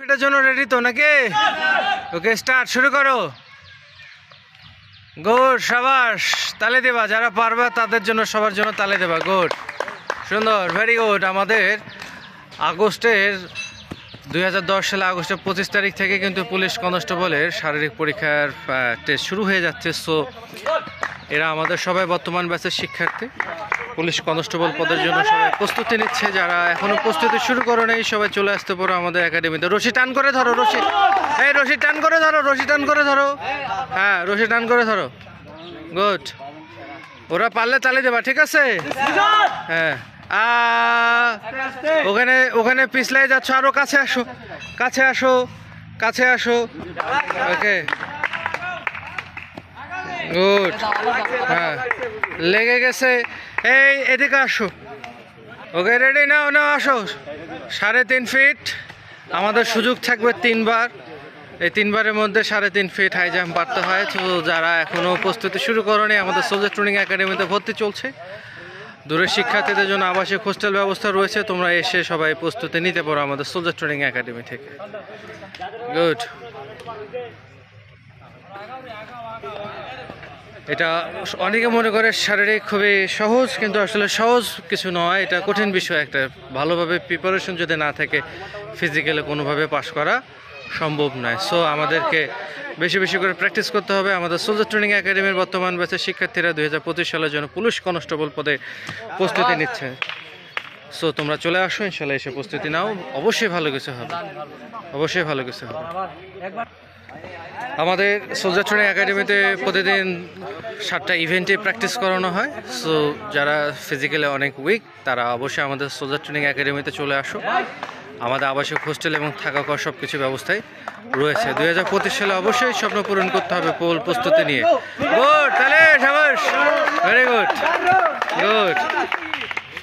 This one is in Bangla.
এটার জন্য রেডি তো নাকি? ওকে স্টার্ট, শুরু করো। গুড, সাবাস, তালে দেবা, যারা পারবে তাদের জন্য, সবার জন্য তালে দেবা। গুড, সুন্দর, ভেরি গুড। আমাদের আগস্টের 2010 সালে আগস্টের 25 তারিখ থেকে কিন্তু পুলিশ কনস্টেবলের শারীরিক পরীক্ষার টেস্ট শুরু হয়ে যাচ্ছে। সো এরা আমাদের সবাই বর্তমান ব্যাচের শিক্ষার্থী, পুলিশ কনস্টেবল পদের জন্য সবাই প্রস্তুতি নিচ্ছে। যারা এখনো প্রস্তুতি শুরু করো নাই সবাই চলে আসতে পারো আমাদের একাডেমিতে। রশি টান করে ধরো, রশি, এই রশি টান করে ধরো, রশি টান করে ধরো, হ্যাঁ রশি টান করে ধরো। গুড, ওরা পারলে তালে দেবা, ঠিক আছে? হ্যাঁ, ওখানে ওখানে পিছলাই যাচ্ছ, আরো কাছে আসো, কাছে আসো, কাছে আসো। ওকে, গুড, হ্যাঁ লেগে গেছে। এই এদিকে আসো। ওকে, রেডি, নাও নাও, আসো। 3.5 ফিট আমাদের সুযোগ থাকবে 3 বার। এই 3 বারের মধ্যে 3.5 ফিট হাই জাম্প পারতে হয়। তো যারা এখনও প্রস্তুতি শুরু করেনি, আমাদের সোলজার ট্রেনিং একাডেমিতে ভর্তি চলছে। দূরের শিক্ষার্থীদের জন্য আবাসিক হোস্টেল ব্যবস্থা রয়েছে, তোমরা এসে সবাই প্রস্তুতি নিতে পারো আমাদের সোলজার ট্রেনিং একাডেমি থেকে। গুড, এটা অনেকে মনে করে শারীরিক খুবই সহজ, কিন্তু আসলে সহজ কিছু নয়, এটা কঠিন বিষয় একটা। ভালোভাবে প্রিপারেশন যদি না থাকে ফিজিক্যালি কোনোভাবে পাস করা সম্ভব নয়। সো আমাদেরকে বেশি বেশি করে প্র্যাকটিস করতে হবে। আমাদের সোলজার ট্রেনিং একাডেমির বর্তমান ব্যাচের শিক্ষার্থীরা 2025 সালের জন্য পুলিশ কনস্টেবল পদে প্রস্তুতি নিচ্ছে। সো তোমরা চলে আসো, ইনশাল্লাহ এসে প্রস্তুতি নাও, অবশ্যই ভালো কিছু হবে, অবশ্যই ভালো কিছু হবে। আমাদের সোলজার ট্রেনিং একাডেমিতে প্রতিদিন 7টা ইভেন্টে প্র্যাকটিস করানো হয়। সো যারা ফিজিক্যালি অনেক উইক তারা অবশ্যই আমাদের সোলজার ট্রেনিং একাডেমিতে চলে আসো। আমাদের আবাসিক হোস্টেল এবং থাকা খাওয়া সব কিছু ব্যবস্থায় রয়েছে। 2025 সালে অবশ্যই স্বপ্ন পূরণ করতে হবে প্রস্তুতি নিয়ে। গুড, তাহলে সাবাস, ভেরি গুড, গুড।